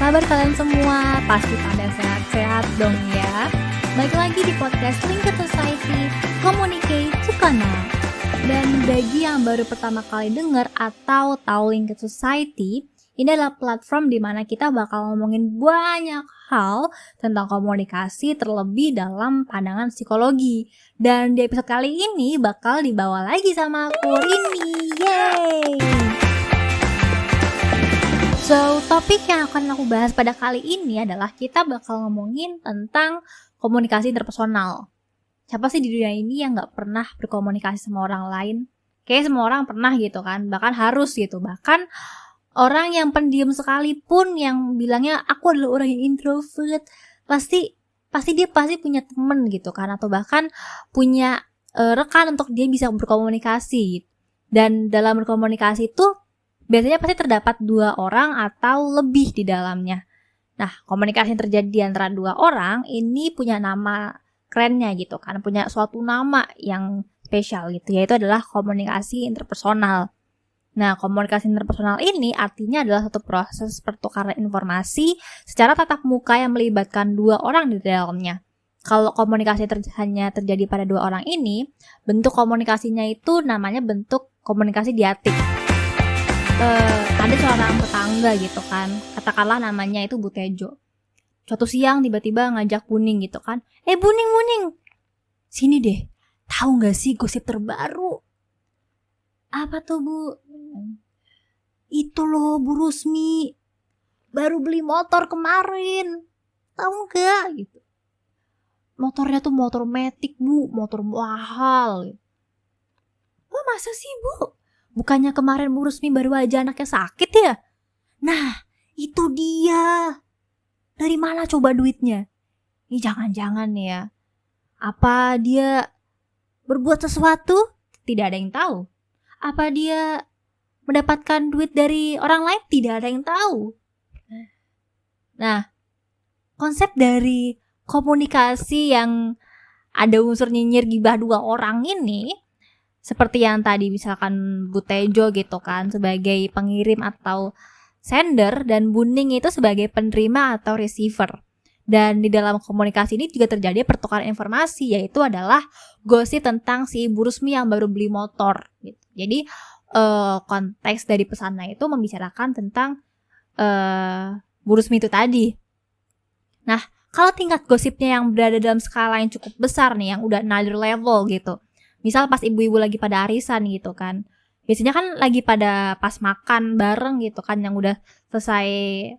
kabar kalian semua? Pasti pada sehat-sehat dong ya. Balik lagi di podcast Linked Society, Communicate to Connect. Dan bagi yang baru pertama kali dengar atau tahu Linked Society, ini adalah platform di mana kita bakal ngomongin banyak hal tentang komunikasi terlebih dalam pandangan psikologi. Dan di episode kali ini bakal dibawa lagi sama aku, Rini. Yeay! So, topik yang akan aku bahas pada kali ini adalah kita bakal ngomongin tentang komunikasi interpersonal. Siapa sih di dunia ini yang gak pernah berkomunikasi sama orang lain? Kayaknya semua orang pernah gitu kan, bahkan harus gitu. Bahkan orang yang pendiam sekalipun yang bilangnya aku adalah orang yang introvert, pasti dia punya temen gitu kan, atau bahkan punya rekan untuk dia bisa berkomunikasi. Dan dalam berkomunikasi itu biasanya pasti terdapat 2 orang atau lebih di dalamnya. Nah, komunikasi yang terjadi antara 2 orang ini punya nama kerennya gitu kan, punya suatu nama yang spesial gitu, yaitu adalah komunikasi interpersonal. Nah, komunikasi interpersonal ini artinya adalah satu proses pertukaran informasi secara tatap muka yang melibatkan 2 orang di dalamnya. Kalau komunikasi hanya terjadi pada 2 orang ini, bentuk komunikasinya itu namanya bentuk komunikasi diatik. Ada seorang tetangga gitu kan, katakanlah namanya itu Bu Tejo. Suatu siang tiba-tiba ngajak Buning gitu kan, Buning, sini deh, tahu nggak sih gosip terbaru? Apa tuh Bu? Itu loh Bu Rusmi, baru beli motor kemarin, tahu nggak gitu? Motornya tuh motor Matic Bu, motor mahal. Oh masa sih Bu? Bukannya kemarin Bu Rusmi baru aja anaknya sakit ya? Nah, itu dia. Dari mana coba duitnya? Ini jangan-jangan ya. Apa dia berbuat sesuatu? Tidak ada yang tahu. Apa dia mendapatkan duit dari orang lain? Tidak ada yang tahu. Nah, konsep dari komunikasi yang ada unsur nyinyir gibah 2 orang ini, seperti yang tadi misalkan Bu Tejo gitu kan sebagai pengirim atau sender dan Buning itu sebagai penerima atau receiver. Dan di dalam komunikasi ini juga terjadi pertukaran informasi, yaitu adalah gosip tentang si Bu Rusmi yang baru beli motor gitu. Jadi konteks dari pesannya itu membicarakan tentang Bu Rusmi itu tadi. Nah, kalau tingkat gosipnya yang berada dalam skala yang cukup besar nih, yang udah another level gitu, misal pas ibu-ibu lagi pada arisan gitu kan, biasanya kan lagi pada pas makan bareng gitu kan, yang udah selesai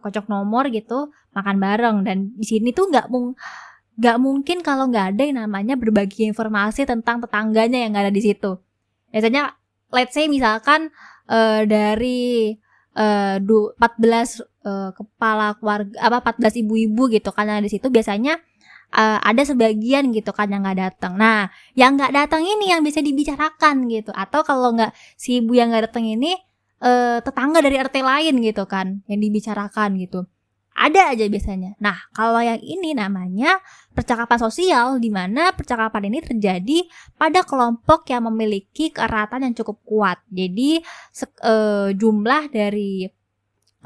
kocok nomor gitu, makan bareng. Dan di sini tuh nggak mungkin kalau nggak ada yang namanya berbagi informasi tentang tetangganya yang nggak ada di situ. Biasanya let's say misalkan dari 14 kepala keluarga, 14 ibu-ibu gitu kan yang ada di situ, biasanya ada sebagian gitu kan yang nggak datang. Nah, yang nggak datang ini yang bisa dibicarakan gitu. Atau kalau nggak si ibu yang nggak datang ini, tetangga dari RT lain gitu kan yang dibicarakan gitu. Ada aja biasanya. Nah, kalau yang ini namanya percakapan sosial, di mana percakapan ini terjadi pada kelompok yang memiliki keeratan yang cukup kuat. Jadi jumlah dari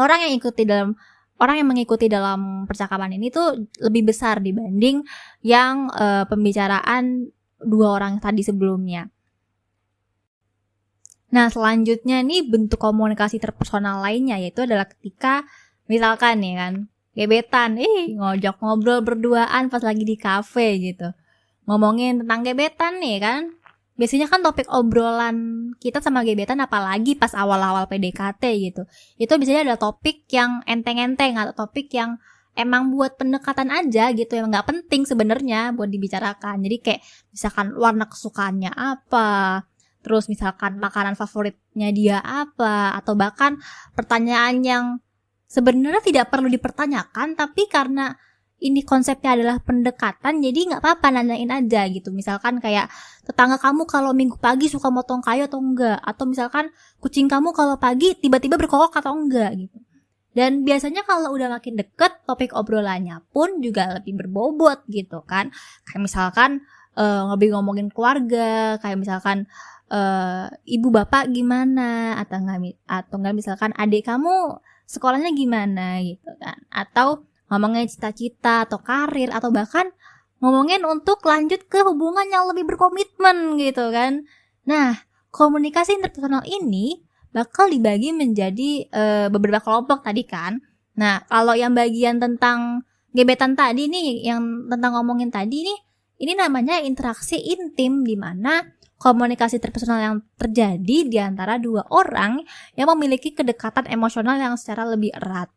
orang yang mengikuti dalam percakapan ini tuh lebih besar dibanding yang pembicaraan 2 orang tadi sebelumnya. Nah, selanjutnya nih bentuk komunikasi interpersonal lainnya, yaitu adalah ketika misalkan nih kan gebetan, ngojok ngobrol berduaan pas lagi di kafe gitu, ngomongin tentang gebetan nih kan. Biasanya kan topik obrolan kita sama gebetan, apalagi pas awal-awal PDKT gitu, itu biasanya ada topik yang enteng-enteng atau topik yang emang buat pendekatan aja gitu, yang nggak penting sebenarnya buat dibicarakan. Jadi kayak misalkan warna kesukaannya apa, terus misalkan makanan favoritnya dia apa, atau bahkan pertanyaan yang sebenarnya tidak perlu dipertanyakan, tapi karena ini konsepnya adalah pendekatan, jadi nggak apa-apa nanyain aja gitu. Misalkan kayak tetangga kamu kalau minggu pagi suka motong kayu atau enggak, atau misalkan kucing kamu kalau pagi tiba-tiba berkokok atau enggak gitu. Dan biasanya kalau udah makin deket, topik obrolannya pun juga lebih berbobot gitu kan. Kayak misalkan ngomongin keluarga, kayak misalkan ibu bapak gimana, atau enggak misalkan adik kamu sekolahnya gimana gitu kan, atau ngomongin cita-cita atau karir, atau bahkan ngomongin untuk lanjut ke hubungan yang lebih berkomitmen gitu kan. Nah, komunikasi interpersonal ini bakal dibagi menjadi beberapa kelompok tadi kan. Nah, kalau yang bagian tentang gebetan tadi nih, yang tentang ngomongin tadi nih, ini namanya interaksi intim, di mana komunikasi interpersonal yang terjadi di antara dua orang yang memiliki kedekatan emosional yang secara lebih erat.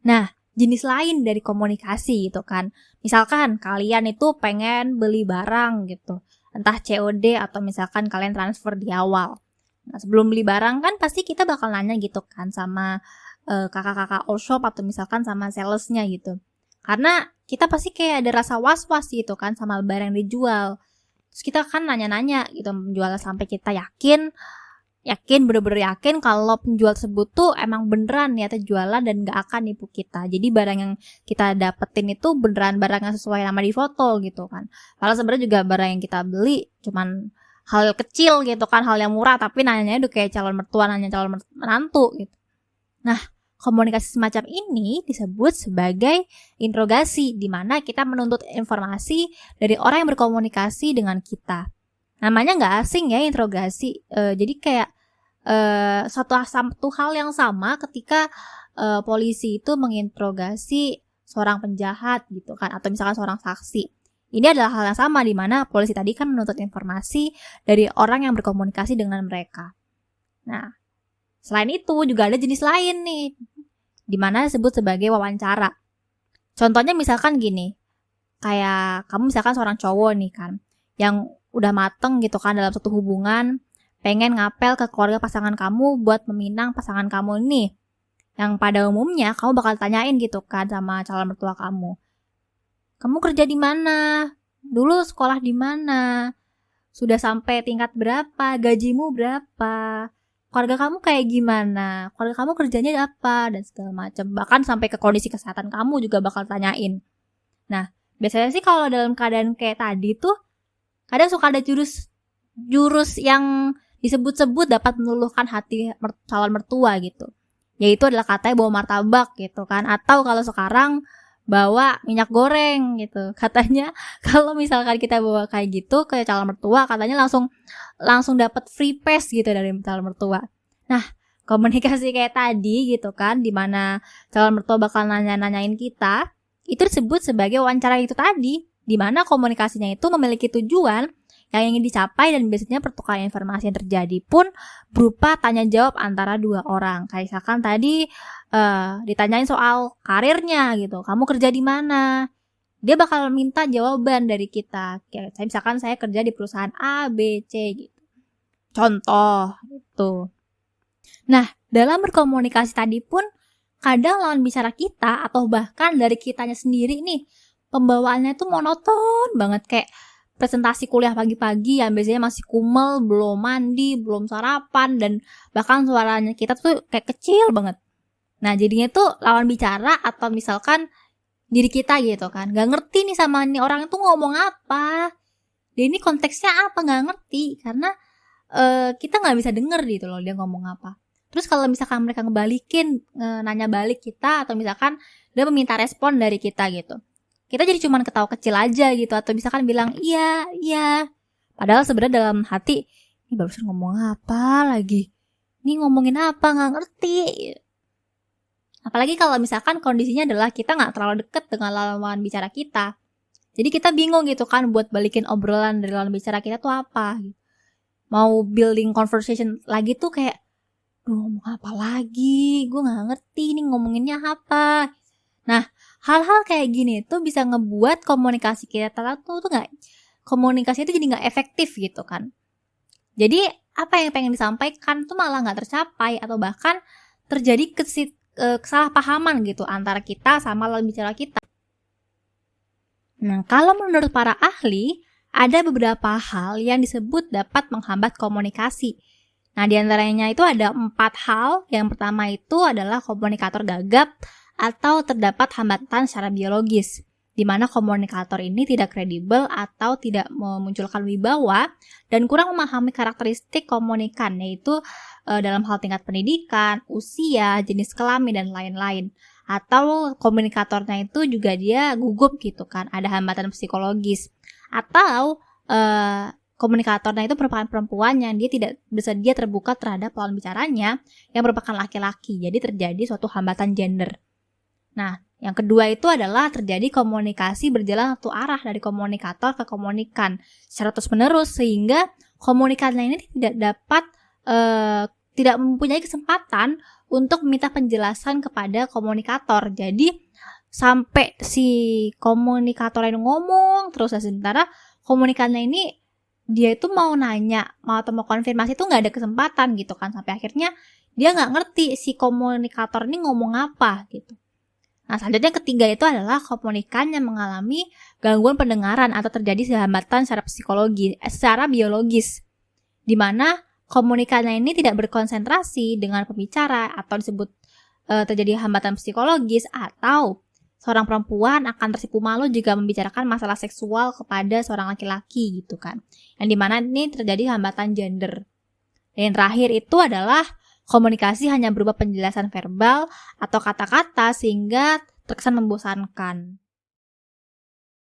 Nah, jenis lain dari komunikasi gitu kan. Misalkan kalian itu pengen beli barang gitu, entah COD atau misalkan kalian transfer di awal. Nah, sebelum beli barang kan pasti kita bakal nanya gitu kan sama kakak-kakak all shop atau misalkan sama salesnya gitu. Karena kita pasti kayak ada rasa was-was gitu kan sama barang yang dijual. Terus kita kan nanya-nanya gitu penjual sampai kita yakin bener-bener yakin kalau penjual tersebut tuh emang beneran niatnya jualan dan gak akan nipu kita. Jadi barang yang kita dapetin itu beneran barang yang sesuai nama di foto gitu kan. Kalau sebenarnya juga barang yang kita beli cuman hal kecil gitu kan, hal yang murah, tapi nanyanya udah kayak calon mertua nanya calon menantu gitu. Nah, komunikasi semacam ini disebut sebagai interogasi, di mana kita menuntut informasi dari orang yang berkomunikasi dengan kita. Namanya nggak asing ya, interogasi. Jadi kayak satu hal yang sama ketika polisi itu menginterogasi seorang penjahat gitu kan, atau misalkan seorang saksi. Ini adalah hal yang sama, di mana polisi tadi kan menuntut informasi dari orang yang berkomunikasi dengan mereka. Nah, selain itu juga ada jenis lain nih, dimana disebut sebagai wawancara. Contohnya misalkan gini, kayak kamu misalkan seorang cowok nih kan, yang udah mateng gitu kan dalam satu hubungan, pengen ngapel ke keluarga pasangan kamu buat meminang pasangan kamu ini, yang pada umumnya kamu bakal tanyain gitu kan sama calon mertua kamu. Kamu kerja di mana? Dulu sekolah di mana? Sudah sampai tingkat berapa? Gajimu berapa? Keluarga kamu kayak gimana? Keluarga kamu kerjanya apa? Dan segala macam. Bahkan sampai ke kondisi kesehatan kamu juga bakal tanyain. Nah, biasanya sih kalau dalam keadaan kayak tadi tuh, kadang suka ada jurus yang disebut-sebut dapat meluluhkan hati calon mertua gitu. Yaitu adalah katanya bawa martabak gitu kan. Atau kalau sekarang bawa minyak goreng gitu. Katanya kalau misalkan kita bawa kayak gitu ke calon mertua, katanya langsung dapat free pass gitu dari calon mertua. Nah, komunikasi kayak tadi gitu kan, dimana calon mertua bakal nanyain kita, itu disebut sebagai wawancara itu tadi, dimana komunikasinya itu memiliki tujuan yang ingin dicapai, dan biasanya pertukaran informasi yang terjadi pun berupa tanya jawab antara dua orang. Kayak misalkan tadi ditanyain soal karirnya gitu, kamu kerja di mana, dia bakal minta jawaban dari kita. Kayak misalkan saya kerja di perusahaan A, B, C gitu. Contoh gitu. Nah, dalam berkomunikasi tadi pun kadang lawan bicara kita atau bahkan dari kitanya sendiri nih, pembawaannya tuh monoton banget, kayak presentasi kuliah pagi-pagi yang biasanya masih kumel, belum mandi, belum sarapan, dan bahkan suaranya kita tuh kayak kecil banget. Nah, jadinya tuh lawan bicara atau misalkan diri kita gitu kan, gak ngerti nih sama nih orang itu ngomong apa, dia ini konteksnya apa, gak ngerti, karena kita gak bisa denger gitu loh dia ngomong apa. Terus kalau misalkan mereka ngebalikin, nanya balik kita, atau misalkan dia meminta respon dari kita gitu, kita jadi cuman ketawa kecil aja gitu, atau misalkan bilang iya, padahal sebenarnya dalam hati, ini barusan ngomong apa lagi, ini ngomongin apa, gak ngerti. Apalagi kalau misalkan kondisinya adalah kita gak terlalu deket dengan lawan bicara kita, jadi kita bingung gitu kan buat balikin obrolan dari lawan bicara kita tuh apa. Mau building conversation lagi tuh kayak, ngomong apa lagi, gue gak ngerti nih ngomonginnya apa. Nah, hal-hal kayak gini tuh bisa ngebuat komunikasi kita komunikasi itu jadi gak efektif gitu kan. Jadi apa yang pengen disampaikan tuh malah gak tercapai, atau bahkan terjadi kesalahpahaman gitu antara kita sama lawan bicara kita. Nah, kalau menurut para ahli, ada beberapa hal yang disebut dapat menghambat komunikasi. Nah, diantaranya itu ada 4 hal. Yang pertama itu adalah komunikator gagap atau terdapat hambatan secara biologis. di mana komunikator ini tidak kredibel atau tidak memunculkan wibawa dan kurang memahami karakteristik komunikan, yaitu dalam hal tingkat pendidikan, usia, jenis kelamin, dan lain-lain. Atau komunikatornya itu juga dia gugup gitu kan, ada hambatan psikologis. Atau komunikatornya itu merupakan perempuan yang dia tidak bersedia terbuka terhadap lawan bicaranya yang merupakan laki-laki. Jadi terjadi suatu hambatan gender. Nah, yang kedua itu adalah terjadi komunikasi berjalan satu arah dari komunikator ke komunikan secara terus-menerus, sehingga komunikannya ini tidak mempunyai kesempatan untuk meminta penjelasan kepada komunikator. Jadi sampai si komunikator ini ngomong terus, sementara komunikannya ini dia itu mau nanya, atau mau konfirmasi itu nggak ada kesempatan gitu kan, sampai akhirnya dia nggak ngerti si komunikator ini ngomong apa gitu. Nah, selanjutnya ketiga itu adalah komunikan yang mengalami gangguan pendengaran atau terjadi hambatan secara biologis, di mana komunikannya ini tidak berkonsentrasi dengan pembicara atau disebut terjadi hambatan psikologis, atau seorang perempuan akan tersipu malu jika membicarakan masalah seksual kepada seorang laki-laki gitu kan. Yang dimana ini terjadi hambatan gender. Dan yang terakhir itu adalah komunikasi hanya berupa penjelasan verbal atau kata-kata sehingga terkesan membosankan.